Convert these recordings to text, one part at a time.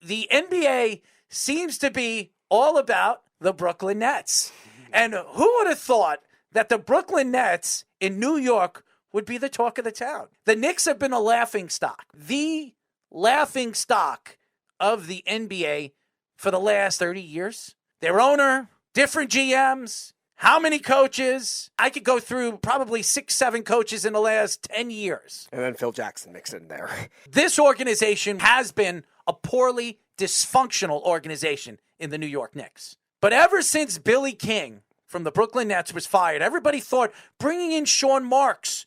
the NBA seems to be all about the Brooklyn Nets. And who would have thought that the Brooklyn Nets in New York would be the talk of the town? The Knicks have been a laughingstock, the laughingstock of the NBA for the last 30 years. Their owner, different GMs, how many coaches? I could go through probably 6, 7 coaches in the last 10 years. And then Phil Jackson mixed in there. This organization has been a poorly dysfunctional organization in the New York Knicks. But ever since Billy King from the Brooklyn Nets was fired, everybody thought bringing in Sean Marks,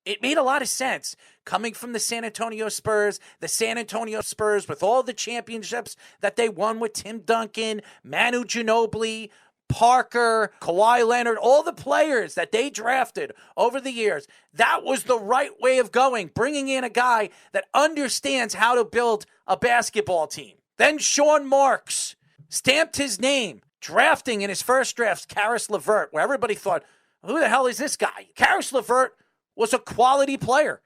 it made a lot of sense. Coming from the San Antonio Spurs with all the championships that they won with Tim Duncan, Manu Ginobili, Parker, Kawhi Leonard, all the players that they drafted over the years. That was the right way of going, bringing in a guy that understands how to build a basketball team. Then Sean Marks stamped his name, drafting in his first drafts Karis LeVert, where everybody thought, who the hell is this guy? Karis LeVert was a quality player,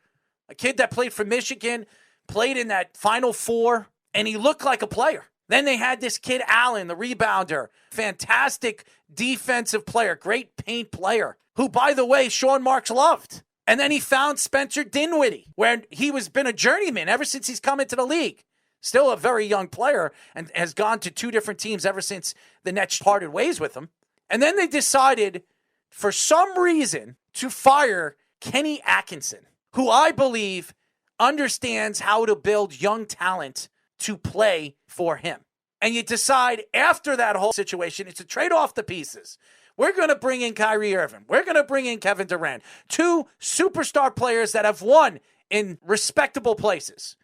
a kid that played for Michigan, played in that Final Four, and he looked like a player. Then they had this kid, Allen, the rebounder, fantastic defensive player, great paint player, who, by the way, Sean Marks loved. And then he found Spencer Dinwiddie, where he was been a journeyman ever since he's come into the league. Still a very young player and has gone to 2 different teams ever since the Nets parted ways with him. And then they decided, for some reason, to fire Kenny Atkinson, who I believe understands how to build young talent to play for him. And you decide after that whole situation, it's a trade off the pieces. We're going to bring in Kyrie Irving. We're going to bring in Kevin Durant. 2 superstar players that have won in respectable places.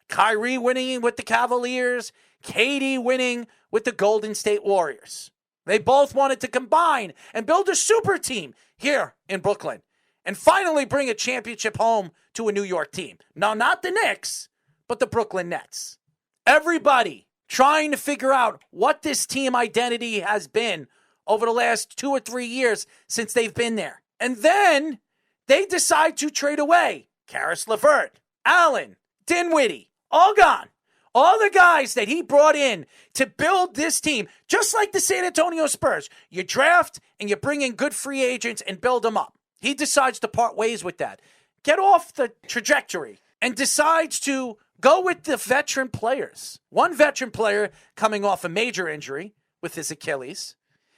Kyrie winning with the Cavaliers, KD winning with the Golden State Warriors. They both wanted to combine and build a super team here in Brooklyn and finally bring a championship home to a New York team. Now, not the Knicks, but the Brooklyn Nets. Everybody trying to figure out what this team identity has been over the last 2 or 3 years since they've been there. And then they decide to trade away Karis LeVert, Allen, Dinwiddie, all gone. All the guys that he brought in to build this team, just like the San Antonio Spurs. You draft and you bring in good free agents and build them up. He decides to part ways with that. Get off the trajectory and decides to go with the veteran players. One veteran player coming off a major injury with his Achilles,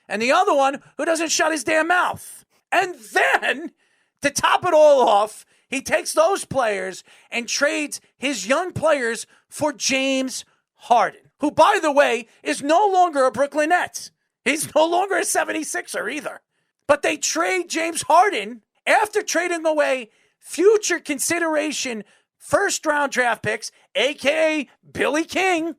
and the other one who doesn't shut his damn mouth. And then, to top it all off, he takes those players and trades his young players for James Harden, who, by the way, is no longer a Brooklyn Net. He's no longer a 76er either. But they trade James Harden after trading away future consideration first-round draft picks, a.k.a. Billy King.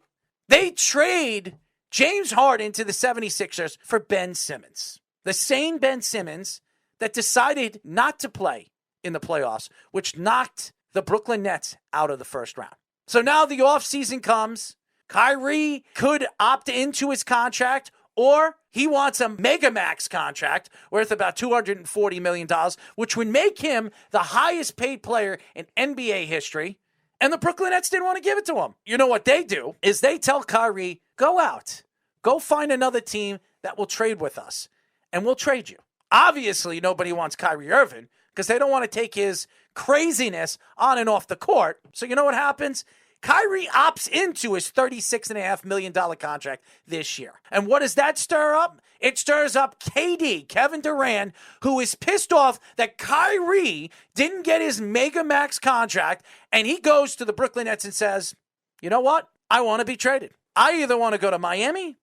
They trade James Harden to the 76ers for Ben Simmons. The same Ben Simmons that decided not to play in the playoffs, which knocked the Brooklyn Nets out of the first round. So now the offseason comes. Kyrie could opt into his contract, or he wants a mega max contract worth about $240 million, which would make him the highest paid player in NBA history. And the Brooklyn Nets didn't want to give it to him. You know what they do is they tell Kyrie, go out, go find another team that will trade with us, and we'll trade you. Obviously, nobody wants Kyrie Irving because they don't want to take his craziness on and off the court. So you know what happens? Kyrie opts into his $36.5 million contract this year. And what does that stir up? It stirs up KD, Kevin Durant, who is pissed off that Kyrie didn't get his mega max contract, and he goes to the Brooklyn Nets and says, you know what? I want to be traded. I either want to go to Miami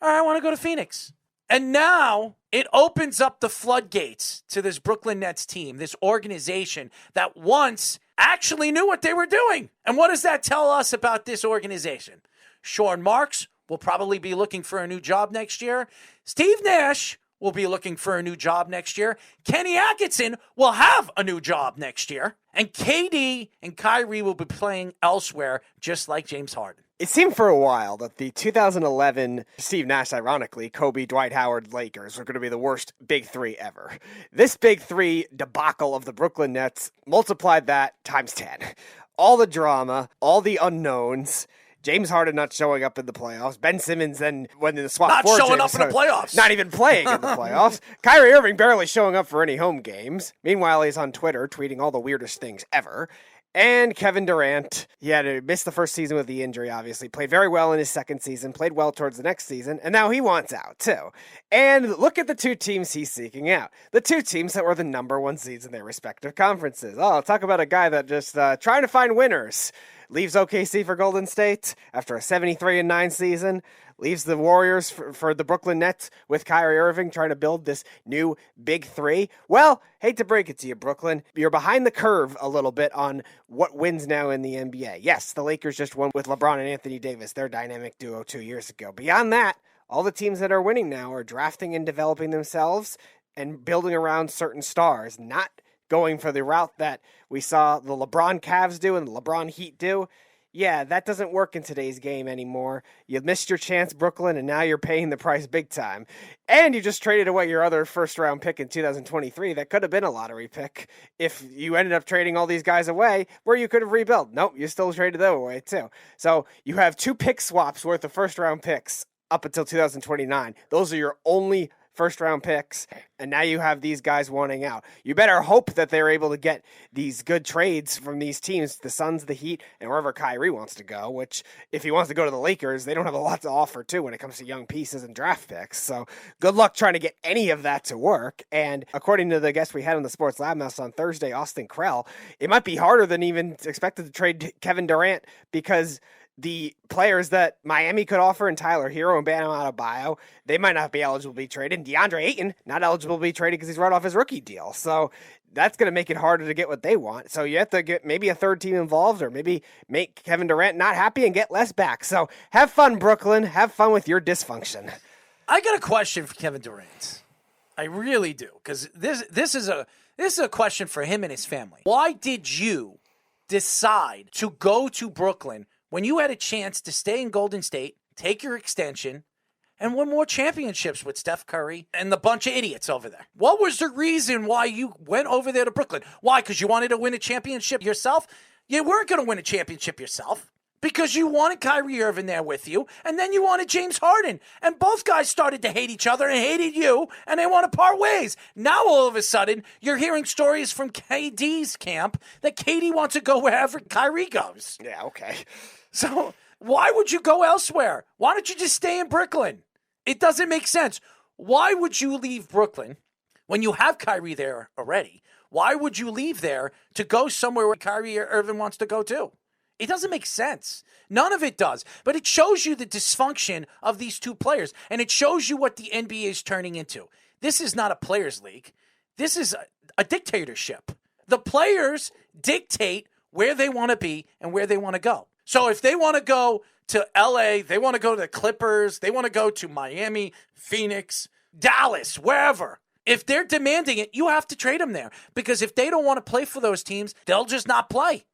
or I want to go to Phoenix. And now it opens up the floodgates to this Brooklyn Nets team, this organization that once actually knew what they were doing. And what does that tell us about this organization? Sean Marks will probably be looking for a new job next year. Steve Nash will be looking for a new job next year. Kenny Atkinson will have a new job next year. And KD and Kyrie will be playing elsewhere, just like James Harden. It seemed for a while that the 2011 Steve Nash, ironically, Kobe, Dwight Howard Lakers were going to be the worst Big Three ever. This Big Three debacle of the Brooklyn Nets multiplied that times 10. All the drama, all the unknowns. James Harden not showing up in the playoffs. Ben Simmons then when in the swap Not for showing James, up in the playoffs. Not even playing in the playoffs. Kyrie Irving barely showing up for any home games. Meanwhile, he's on Twitter tweeting all the weirdest things ever. And Kevin Durant, he had to miss the first season with the injury, obviously. Played very well in his second season, played well towards the next season, and now he wants out, too. And look at the two teams he's seeking out. The two teams that were the number one seeds in their respective conferences. Oh, talk about a guy that just trying to find winners. Leaves OKC for Golden State after a 73-9 season. Leaves the Warriors for the Brooklyn Nets with Kyrie Irving trying to build this new big three. Well, hate to break it to you, Brooklyn. You're behind the curve a little bit on what wins now in the NBA. Yes, the Lakers just won with LeBron and Anthony Davis, their dynamic duo 2 years ago. Beyond that, all the teams that are winning now are drafting and developing themselves and building around certain stars, not going for the route that we saw the LeBron Cavs do and the LeBron Heat do. Yeah, that doesn't work in today's game anymore. You missed your chance, Brooklyn, and now you're paying the price big time. And you just traded away your other first-round pick in 2023. That could have been a lottery pick if you ended up trading all these guys away where you could have rebuilt. Nope, you still traded them away, too. So you have 2 pick swaps worth of first-round picks up until 2029. Those are your only first-round picks, and now you have these guys wanting out. You better hope that they're able to get these good trades from these teams, the Suns, the Heat, and wherever Kyrie wants to go, which if he wants to go to the Lakers, they don't have a lot to offer, too, when it comes to young pieces and draft picks. So good luck trying to get any of that to work. And according to the guest we had on the Sports Lab Mouse on Thursday, Austin Krell, it might be harder than even expected to trade Kevin Durant because the players that Miami could offer in Tyler Hero and Bam Adebayo, they might not be eligible to be traded. DeAndre Ayton, not eligible to be traded because he's right off his rookie deal. So that's going to make it harder to get what they want. So you have to get maybe a third team involved or maybe make Kevin Durant not happy and get less back. So have fun, Brooklyn. Have fun with your dysfunction. I got a question for Kevin Durant. I really do, because this is a question for him and his family. Why did you decide to go to Brooklyn when you had a chance to stay in Golden State, take your extension, and win more championships with Steph Curry and the bunch of idiots over there? What was the reason why you went over there to Brooklyn? Why? Because you wanted to win a championship yourself? You weren't going to win a championship yourself because you wanted Kyrie Irving there with you, and then you wanted James Harden. And both guys started to hate each other and hated you, and they want to part ways. Now, all of a sudden, you're hearing stories from KD's camp that KD wants to go wherever Kyrie goes. Yeah, okay. So why would you go elsewhere? Why don't you just stay in Brooklyn? It doesn't make sense. Why would you leave Brooklyn when you have Kyrie there already? Why would you leave there to go somewhere where Kyrie Irving wants to go to? It doesn't make sense. None of it does. But it shows you the dysfunction of these two players, and it shows you what the NBA is turning into. This is not a players' league. This is a dictatorship. The players dictate where they want to be and where they want to go. So if they want to go to LA, they want to go to the Clippers, they want to go to Miami, Phoenix, Dallas, wherever. If they're demanding it, you have to trade them there. Because if they don't want to play for those teams, they'll just not play.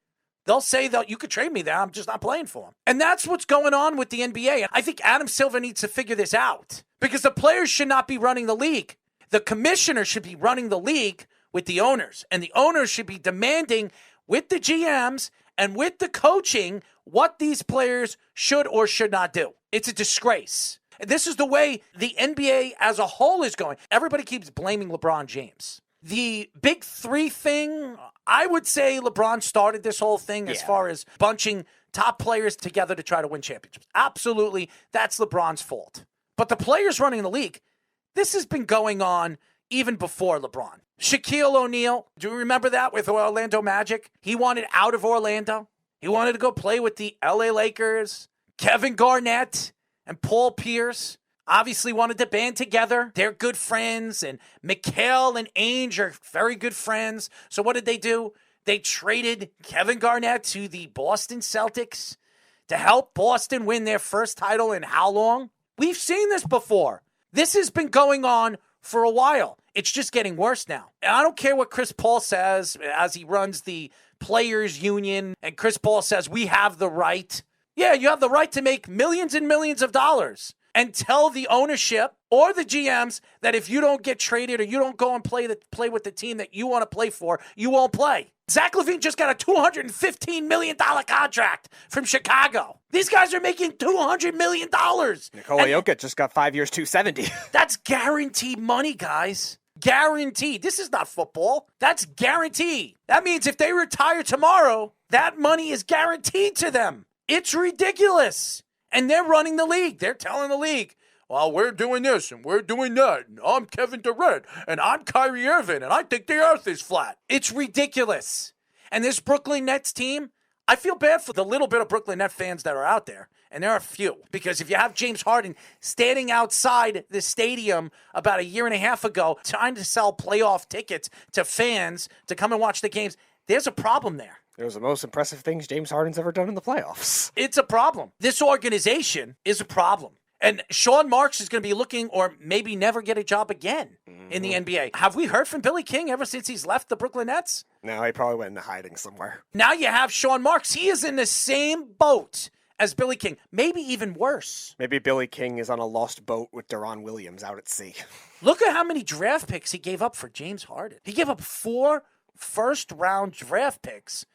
They'll say that you could trade me there, I'm just not playing for them. And that's what's going on with the NBA. I think Adam Silver needs to figure this out. Because the players should not be running the league. The commissioner should be running the league with the owners. And the owners should be demanding with the GMs and with the coaching what these players should or should not do. It's a disgrace. This is the way the NBA as a whole is going. Everybody keeps blaming LeBron James. The big three thing, I would say LeBron started this whole thing as far as bunching top players together to try to win championships. Absolutely, that's LeBron's fault. But the players running the league, this has been going on even before LeBron. Shaquille O'Neal, do you remember that with Orlando Magic? He wanted out of Orlando. He wanted to go play with the LA Lakers. Kevin Garnett and Paul Pierce obviously wanted to band together. They're good friends, and Mikal and Ainge are very good friends. So what did they do? They traded Kevin Garnett to the Boston Celtics to help Boston win their first title in how long? We've seen this before. This has been going on for a while. It's just getting worse now. And I don't care what Chris Paul says as he runs the players union, and Chris Paul says we have the right. Yeah, you have the right to make millions and millions of dollars. and tell the ownership or the GMs that if you don't get traded or you don't go and play with the team that you want to play for, you won't play. Zach LaVine just got a $215 million contract from Chicago. These guys are making $200 million. Nikola Jokic just got 5 years, $270. That's guaranteed money, guys. Guaranteed. This is not football. That's guaranteed. That means if they retire tomorrow, that money is guaranteed to them. It's ridiculous. And they're running the league. They're telling the league, well, we're doing this and we're doing that. And I'm Kevin Durant and I'm Kyrie Irving and I think the earth is flat. It's ridiculous. And this Brooklyn Nets team, I feel bad for the little bit of Brooklyn Nets fans that are out there. And there are a few. Because if you have James Harden standing outside the stadium about a year and a half ago trying to sell playoff tickets to fans to come and watch the games, there's a problem there. It was the most impressive things James Harden's ever done in the playoffs. It's a problem. This organization is a problem. And Sean Marks is going to be looking or maybe never get a job again in the NBA. Have we heard from Billy King ever since he's left the Brooklyn Nets? No, he probably went into hiding somewhere. Now you have Sean Marks. He is in the same boat as Billy King, maybe even worse. Maybe Billy King is on a lost boat with Deron Williams out at sea. Look at how many draft picks he gave up for James Harden. He gave up 4 first-round draft picks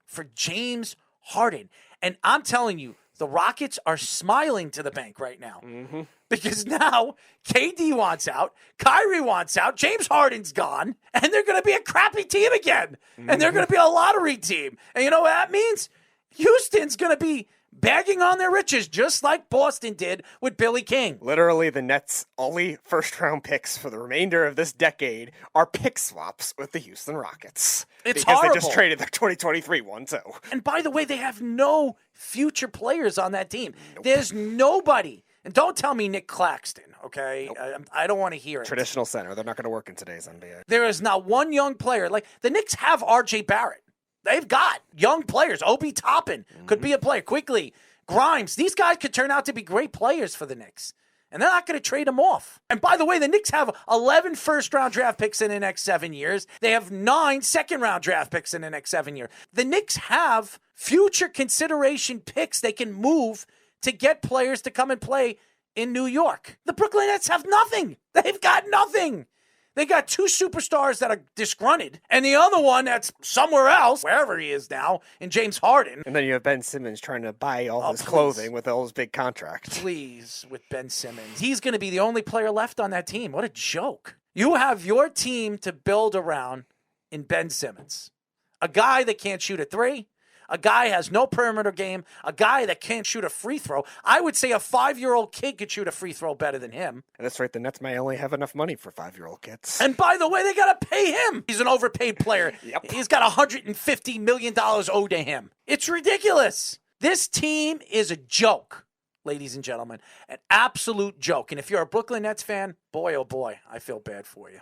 for James Harden. And I'm telling you, the Rockets are smiling to the bank right now. Because now KD wants out, Kyrie wants out, James Harden's gone, and they're going to be a crappy team again. And they're going to be a lottery team. And you know what that means? Houston's going to be bagging on their riches, just like Boston did with Billy King. Literally, the Nets' only first-round picks for the remainder of this decade are pick swaps with the Houston Rockets. It's because horrible. They just traded their 2023 one, too. And by the way, they have no future players on that team. Nope. There's nobody. And don't tell me Nick Claxton, okay? Nope. I don't want to hear it. Traditional center. They're not going to work in today's NBA. There is not one young player. Like, the Knicks have R.J. Barrett. They've got young players. Obi Toppin could be a player. Quickly, Grimes. These guys could turn out to be great players for the Knicks. And they're not going to trade them off. And by the way, the Knicks have 11 first-round draft picks in the next 7 years. They have 9 second-round draft picks in the next 7 years. The Knicks have future consideration picks they can move to get players to come and play in New York. The Brooklyn Nets have nothing. They've got nothing. They got 2 superstars that are disgruntled, and the other one that's somewhere else, wherever he is now, in James Harden. And then you have Ben Simmons trying to buy all his clothing with all his big contracts. Please, with Ben Simmons. He's going to be the only player left on that team. What a joke. You have your team to build around in Ben Simmons, a guy that can't shoot a 3, a guy has no perimeter game, a guy that can't shoot a free throw. I would say a 5-year-old kid could shoot a free throw better than him. And that's right, the Nets may only have enough money for 5-year-old kids. And by the way, they got to pay him. He's an overpaid player. Yep. He's got $150 million owed to him. It's ridiculous. This team is a joke, ladies and gentlemen. An absolute joke. And if you're a Brooklyn Nets fan, boy, oh boy, I feel bad for you.